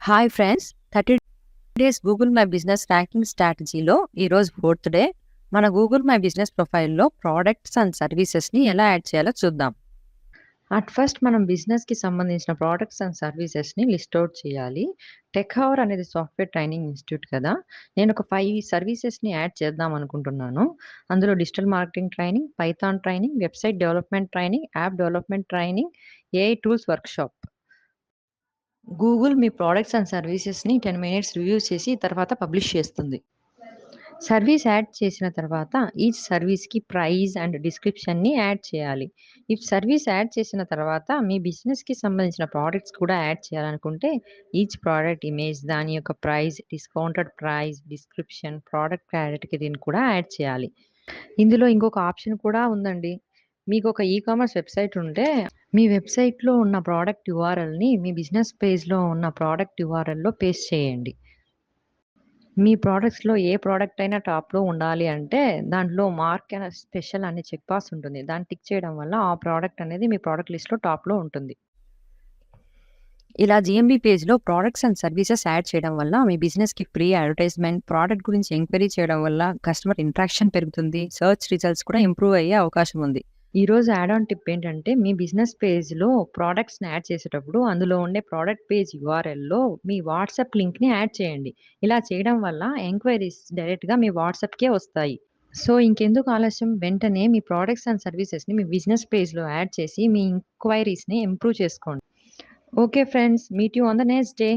Hi friends, 30 days Google my business ranking స్ట్రాటజీలో ఈరోజు fourth day. మన గూగుల్ మై బిజినెస్ ప్రొఫైల్లో ప్రోడక్ట్స్ అండ్ సర్వీసెస్ని ఎలా యాడ్ చేయాలో చూద్దాం. అట్ ఫస్ట్ మనం బిజినెస్కి సంబంధించిన ప్రోడక్ట్స్ అండ్ సర్వీసెస్ని లిస్ట్ అవుట్ చేయాలి. టెక్ హవర్ అనేది సాఫ్ట్వేర్ ట్రైనింగ్ ఇన్స్టిట్యూట్ కదా, నేను ఒక 5 సర్వీసెస్ని యాడ్ చేద్దాం అనుకుంటున్నాను. అందులో digital marketing training, Python training, website development training, app development training, AI tools workshop. Google మీ ప్రోడక్ట్స్ అండ్ సర్వీసెస్ని 10 మినిట్స్ రివ్యూ చేసి తర్వాత పబ్లిష్ చేస్తుంది. సర్వీస్ యాడ్ చేసిన తర్వాత ఈచ్ సర్వీస్కి ప్రైస్ అండ్ డిస్క్రిప్షన్ని యాడ్ చేయాలి. ఈ సర్వీస్ యాడ్ చేసిన తర్వాత మీ బిజినెస్కి సంబంధించిన ప్రోడక్ట్స్ కూడా యాడ్ చేయాలనుకుంటే ఈచ్ ప్రోడక్ట్ ఇమేజ్, దాని యొక్క price, discounted price, description, product కేటగిరీని కూడా యాడ్ చేయాలి. ఇందులో ఇంకొక ఆప్షన్ కూడా ఉందండి. మీకు ఒక కామర్స్ వెబ్సైట్ ఉంటే మీ వెబ్సైట్లో ఉన్న ప్రోడక్ట్ యూఆర్ఎల్ని మీ బిజినెస్ పేజ్లో ఉన్న ప్రోడక్ట్ యూఆర్ఎల్లో పేస్ట్ చేయండి. మీ ప్రోడక్ట్స్లో ఏ ప్రోడక్ట్ అయినా టాప్లో ఉండాలి అంటే దాంట్లో మార్క్ అండ్ స్పెషల్ అనే చెక్ బాక్స్ ఉంటుంది. దాన్ని టిక్ చేయడం వల్ల ఆ ప్రోడక్ట్ అనేది మీ ప్రోడక్ట్ లిస్ట్లో టాప్లో ఉంటుంది. ఇలా జిఎంబి పేజ్లో ప్రోడక్ట్స్ అండ్ సర్వీసెస్ యాడ్ చేయడం వల్ల మీ బిజినెస్కి ఫ్రీ అడ్వర్టైజ్మెంట్, ప్రోడక్ట్ గురించి ఎంక్వైరీ చేయడం వల్ల కస్టమర్ ఇంట్రాక్షన్ పెరుగుతుంది, సర్చ్ రిజల్ట్స్ కూడా ఇంప్రూవ్ అయ్యే అవకాశం ఉంది. ఈరోజు యాడ్ ఆన్ టిప్ ఏంటంటే మీ బిజినెస్ పేజ్లో ప్రోడక్ట్స్ని యాడ్ చేసేటప్పుడు అందులో ఉండే ప్రోడక్ట్ పేజ్ యూఆర్ఎల్లో మీ వాట్సాప్ లింక్ని యాడ్ చేయండి. ఇలా చేయడం వల్ల ఎంక్వైరీస్ డైరెక్ట్గా మీ వాట్సాప్కే వస్తాయి. సో ఇంకెందుకు ఆలస్యం, వెంటనే మీ ప్రోడక్ట్స్ అండ్ సర్వీసెస్ని మీ బిజినెస్ పేజ్లో యాడ్ చేసి మీ ఎంక్వైరీస్ని ఇంప్రూవ్ చేసుకోండి. Okay friends, meet you on the next day.